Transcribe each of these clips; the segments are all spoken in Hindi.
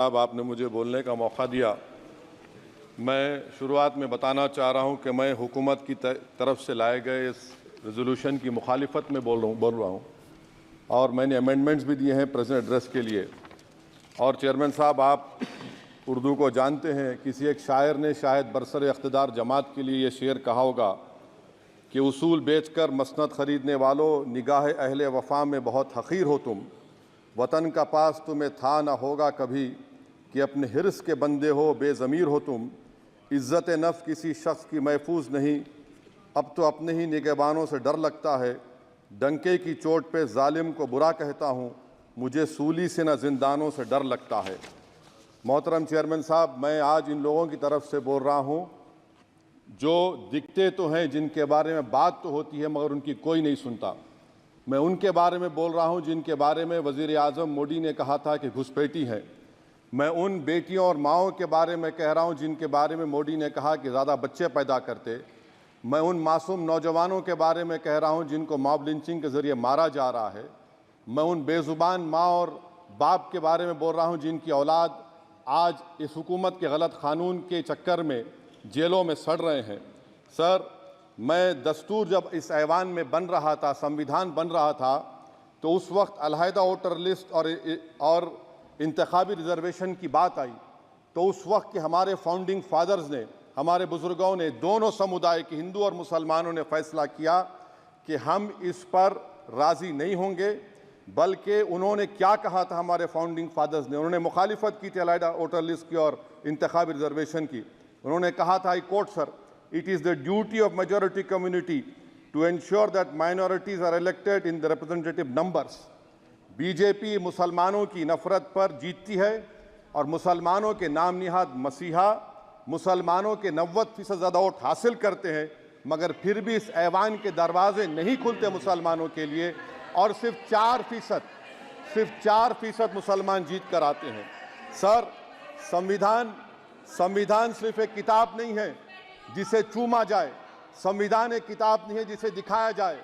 अब आपने मुझे बोलने का मौका दिया। मैं शुरुआत में बताना चाह रहा हूं कि मैं हुकूमत की तरफ से लाए गए इस रेजोल्यूशन की मुखालिफत में बोल रहा हूं और मैंने अमेंडमेंट्स भी दिए हैं प्रेजेंट एड्रेस के लिए। और चेयरमैन साहब, आप उर्दू को जानते हैं। किसी एक शायर ने शायद बरसर इख्तिदार जमात के लिए ये शेर कहा होगा कि उसूल बेचकर मसनद ख़रीदने वालों, निगाह अहले वफ़ा में बहुत हक़ीर हो तुम। वतन का पास तुम्हें था ना होगा कभी कि अपने हिर्स के बंदे हो, बेज़मीर हो तुम। इज़्ज़त नफ्स किसी शख्स की महफूज नहीं, अब तो अपने ही निगहबानों से डर लगता है। डंके की चोट पे जालिम को बुरा कहता हूँ, मुझे सूली से न जिंदानों से डर लगता है। मोहतरम चेयरमैन साहब, मैं आज इन लोगों की तरफ से बोल रहा हूँ जो दिखते तो हैं, जिनके बारे में बात तो होती है मगर उनकी कोई नहीं सुनता। मैं उनके बारे में बोल रहा हूँ जिनके बारे में वज़ीर आज़म मोदी ने कहा था कि घुसपैठी है। मैं उन बेटियों और माओं के बारे में कह रहा हूँ जिनके बारे में मोदी ने कहा कि ज़्यादा बच्चे पैदा करते। मैं उन मासूम नौजवानों के बारे में कह रहा हूँ जिनको मॉब लिंचिंग के ज़रिए मारा जा रहा है। मैं उन बेज़ुबान माँ और बाप के बारे में बोल रहा हूँ जिनकी औलाद आज इस हुकूमत के गलत क़ानून के चक्कर में जेलों में सड़ रहे हैं। सर, मैं दस्तूर जब इस ऐवान में बन रहा था, संविधान बन रहा था, तो उस वक्त अलहदा वोटर लिस्ट और इंतखाबी रिजर्वेशन की बात आई तो उस वक्त के हमारे फाउंडिंग फादर्स ने, हमारे बुजुर्गों ने, दोनों समुदाय के हिंदू और मुसलमानों ने फैसला किया कि हम इस पर राज़ी नहीं होंगे। बल्कि उन्होंने क्या कहा था हमारे फाउंडिंग फादर्स ने, उन्होंने मुखालिफत की थी अलहदा वोटर लिस्ट की और इंतखाबी रिजर्वेशन की। उन्होंने कहा था, I quote sir, it is the duty of majority community to ensure that minorities are elected in the representative numbers. BJP मुसलमानों की नफरत पर जीतती है और मुसलमानों के नाम निहाद मसीहा मुसलमानों के 90% ज़्यादा वोट हासिल करते हैं, मगर फिर भी इस ऐवान के दरवाजे नहीं खुलते मुसलमानों के लिए और सिर्फ 4% मुसलमान जीत कर आते हैं। सर, संविधान सिर्फ एक किताब नहीं है जिसे चूमा जाए, संविधान एक किताब नहीं है जिसे दिखाया जाए,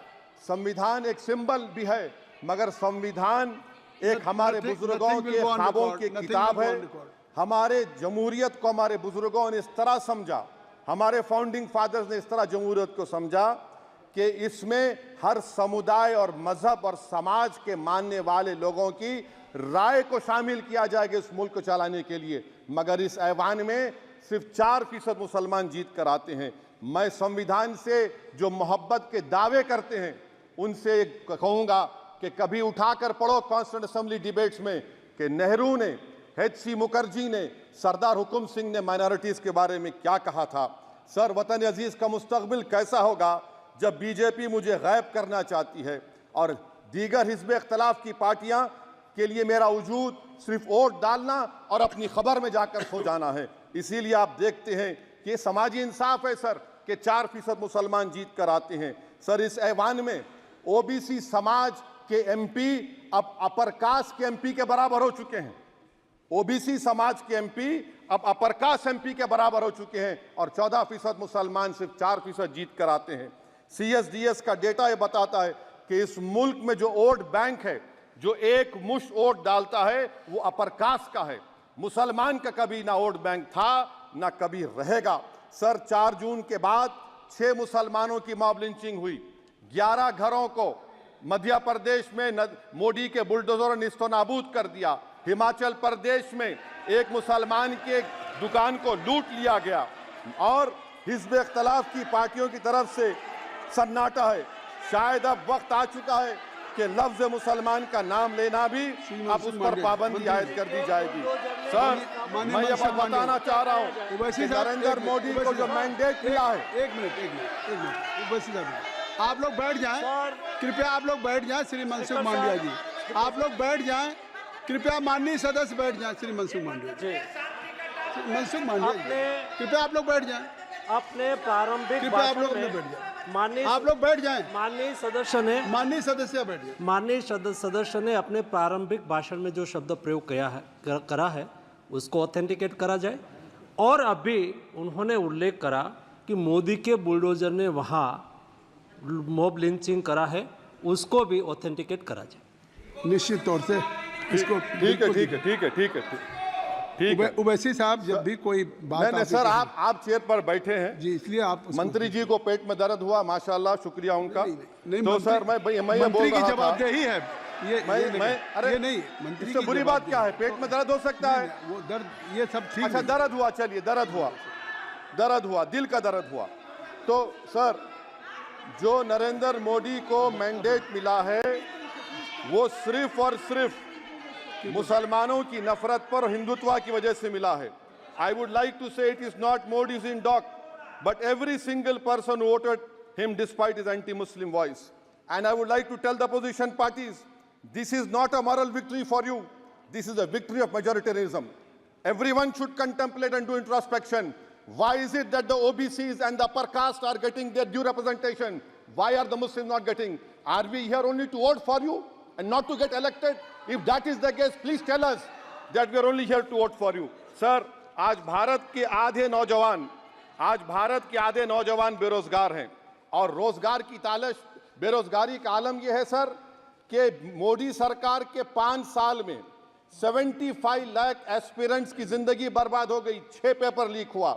संविधान एक सिंबल भी है, मगर संविधान एक हमारे बुजुर्गों के ख्वाबों की किताब है। हमारे जमहूरियत को हमारे बुजुर्गों ने इस तरह समझा, हमारे फाउंडिंग फादर्स ने इस तरह जमहूरियत को समझा कि इसमें हर समुदाय और मजहब और समाज के मानने वाले लोगों की राय को शामिल किया जाएगा इस मुल्क को चलाने के लिए। मगर इस ऐवान में सिर्फ 4% मुसलमान जीत कर आते हैं। मैं संविधान से जो मोहब्बत के दावे करते हैं उनसे कहूँगा कि कभी उठाकर पढ़ो कॉन्स्टिट्यूंट असेंबली डिबेट्स में कि नेहरू ने, एच.सी. मुखर्जी ने, सरदार हुकुम सिंह ने माइनॉरिटीज़ के बारे में क्या कहा था। सर, वतन अजीज़ का मुस्तकबिल कैसा होगा जब बीजेपी मुझे गायब करना चाहती है और दीगर हिज़्ब इख्तिलाफ की पार्टियां के लिए मेरा वजूद सिर्फ वोट डालना और अपनी खबर में जाकर सो जाना है। इसीलिए आप देखते हैं कि ये समाजी इंसाफ है सर कि 4% मुसलमान जीत कर आते हैं। सर, इस ऐवान में ओबीसी समाज के एमपी अब अपर कास्ट के एमपी के बराबर हो चुके हैं। ओबीसी समाज के एमपी अब अपर कास्ट एमपी के बराबर हो चुके हैं और 14% मुसलमान सिर्फ 4% जीत कर आते हैं। CSDS का डेटा ये बताता है कि इस मुल्क में जो वोट बैंक है, जो एक मुश्त वोट डालता है, वो अपर कास्ट का है। मुसलमान का कभी ना वोट बैंक था ना कभी रहेगा। सर, 4 जून के बाद 6 मुसलमानों की मॉब लिंचिंग हुई, 11 घरों को मध्य प्रदेश में मोदी के बुलडोजर ने निस्तो नाबूद कर दिया। हिमाचल प्रदेश में एक मुसलमान की एक दुकान को लूट लिया गया और हिज़्ब इख्तिलाफ की पार्टियों की तरफ से सन्नाटा है। शायद अब वक्त आ चुका है कि लफ्ज़ मुसलमान का नाम लेना भी अब उस पर पाबंदी आयद कर दी जाएगी। सर, मैं ये बात बताना चाह रहा हूँ कि नरेंद्र मोदी को जो मैंडेट मिला है। एक मिनट, आप लोग बैठ जाएं, कृपया आप लोग बैठ जाएं। श्री मनसुख मांडविया जी, आप लोग बैठ जाएं, कृपया माननीय सदस्य बैठ जाएं। श्री मनसुख मांडविया जी, कृपया आप लोग बैठ जाएं। अपने प्रारंभिक कृपया आप लोग बैठ जाएं। आप लोग बैठ जाएं। माननीय सदस्य ने अपने प्रारंभिक भाषण में जो शब्द प्रयोग करा है उसको ऑथेंटिकेट करा जाए। और अभी उन्होंने उल्लेख करा कि मोदी के बुलडोजर ने वहाँ मॉब लिंचिंग करा है, उसको भी ऑथेंटिकेट करा जाए। निश्चित तौर से इसको ठीक है। ठीक है। उवैसी साहब, जब भी कोई बात नहीं आपकी सर, कहें- आप चेयर पर बैठे हैं जी, इसलिए आप उसको- मंत्री जी को पेट में दर्द हुआ, माशाल्लाह, शुक्रिया उनका। नहीं, तो मंत्री- सर मैं ये बोल मंत्री की रहा था, जवाबदही है ये अरे ये नहीं, मंत्री इससे की बुरी बात क्या है? जवाबदेही। पेट में दर्द हो सकता है। वो दर्द, ये सब ठीक अच्छा, नहीं। दर्द हुआ, चलिए दर्द हुआ, दिल का दर्द हुआ। तो सर, जो नरेंद्र मोदी को मैंडेट मिला है वो सिर्फ और सिर्फ मुसलमानों की नफरत पर, हिंदुत्व की वजह से मिला है। I would like to say it is not Modi's in dock, but every single person voted him despite his anti Muslim voice. And I would like to tell the opposition parties, this is not a moral victory for you, this is a victory of majoritarianism. Everyone should contemplate and do introspection. Why is it that the OBCs and the upper caste are getting their due representation? Why are the Muslims not getting? Are we here only to vote for you and not to get elected? If that is the case, please tell us that we are only here to vote for you. Sir, आज भारत के आधे नौजवान बेरोजगार हैं और रोजगार की तालाश, बेरोजगारी का आलम यह है सर कि मोदी सरकार के 5 साल में 75 लाख एस्पिरेंट्स की जिंदगी बर्बाद हो गई, 6 पेपर लीक हुआ।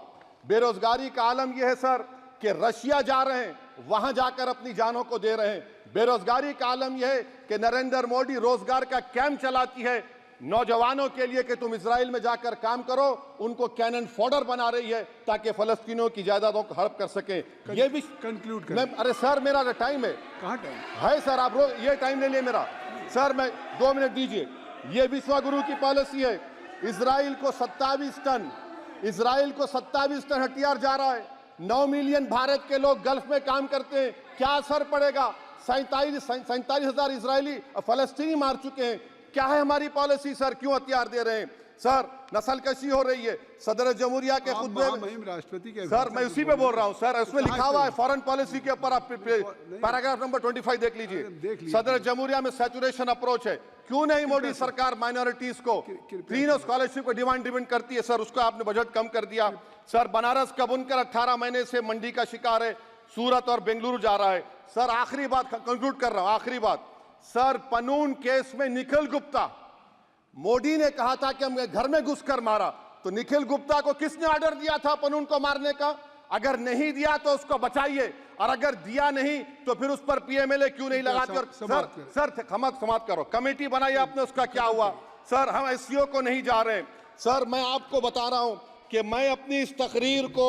बेरोजगारी का आलम यह है सर कि रशिया जा रहे हैं, वहां जाकर अपनी जानों को दे रहे हैं। बेरोजगारी का आलम यह है कि नरेंद्र मोदी रोजगार का कैंप चलाती है नौजवानों के लिए कि तुम इजराइल में जाकर काम करो, उनको कैनन फॉडर बना रही है ताकि फलस्तीनियों की जायदादों को हड़प कर सके। ये भी कंक्लूड मैं, अरे सर मेरा टाइम है, कहाँ टाइम है सर, आप ये टाइम ले लिए मेरा। सर मैं 2 मिनट दीजिए। ये विश्वगुरु की पॉलिसी है, इजराइल को 27 टन हथियार जा रहा है। 9 मिलियन भारत के लोग गल्फ में काम करते हैं, क्या असर पड़ेगा? 47,000 इजरायली फलस्तीनी मार चुके हैं। क्या है हमारी पॉलिसी सर? क्यों हथियार दे रहे हैं सर? नस्लकशी हो रही है। सदर जमहूरिया के खुतबे में राष्ट्रपति के सर, मैं उसी पे बोल रहा हूं सर, उसमें लिखा हुआ है फॉरेन पॉलिसी के ऊपर, आप पैराग्राफ नंबर 25 देख लीजिए। सदर जमहूरिया में सैचुरेशन अप्रोच है। क्यों नहीं मोदी सरकार माइनॉरिटीज को क्लीन स्कॉलरशिप को डिमांड करती है सर? उसको आपने बजट कम कर दिया। सर बनारस का बुनकर 18 महीने से मंडी का शिकार है, सूरत और बेंगलुरु जा रहा है। सर आखिरी बात कंक्लूड कर रहा हूं, आखिरी बात सर, पनून केस में निखिल गुप्ता, मोदी ने कहा था कि हम घर में घुसकर मारा, तो निखिल गुप्ता को किसने ऑर्डर दिया था पनून को मारने का? अगर नहीं दिया तो उसको बचाइए, और अगर दिया नहीं तो फिर उस पर पीएमएलए क्यों नहीं लगाते? सर समाप्त करो, कमेटी बनाई आपने, उसका क्या हुआ? सर हम एससीओ को नहीं जा रहे। सर मैं आपको बता रहा हूं कि मैं अपनी इस तकरीर को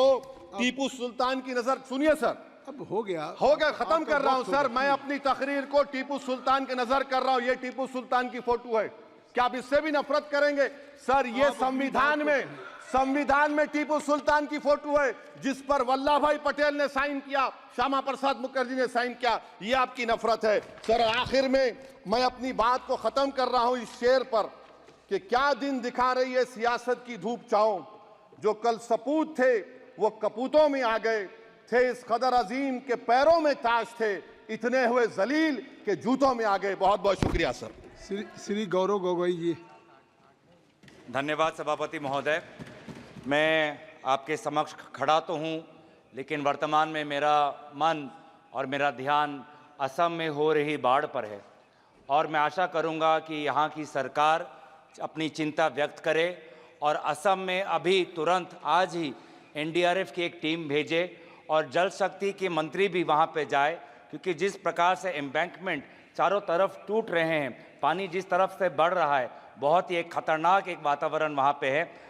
टीपू सुल्तान की नजर, सुनिए सर, अब हो गया, खत्म कर रहा हूं सर। मैं अपनी तकरीर को टीपू सुल्तान के नजर कर रहा हूं। ये टीपू सुल्तान की फोटो है, क्या आप इससे भी नफरत करेंगे? सर ये संविधान में टीपू सुल्तान की फोटो है जिस पर वल्लभ भाई पटेल ने साइन किया, श्यामा प्रसाद मुखर्जी ने साइन किया। ये आपकी नफरत है सर। आखिर में मैं अपनी बात को खत्म कर रहा हूं इस शेर पर कि क्या दिन दिखा रही है सियासत की धूप छांव, जो कल सपूत थे वो कपूतों में आ गए, थे इस कदर अजीम के पैरों में ताज थे, इतने हुए जलील के जूतों में आ गए। बहुत बहुत शुक्रिया सर। श्री गौरव गोगोई जी। धन्यवाद सभापति महोदय। मैं आपके समक्ष खड़ा तो हूँ, लेकिन वर्तमान में मेरा मन और मेरा ध्यान असम में हो रही बाढ़ पर है, और मैं आशा करूँगा कि यहाँ की सरकार अपनी चिंता व्यक्त करे और असम में अभी तुरंत आज ही एनडीआरएफ की एक टीम भेजे और जल शक्ति के मंत्री भी वहाँ पे जाए, क्योंकि जिस प्रकार से एम्बैंकमेंट चारों तरफ टूट रहे हैं, पानी जिस तरफ से बढ़ रहा है, बहुत ही एक खतरनाक एक वातावरण वहाँ पे है।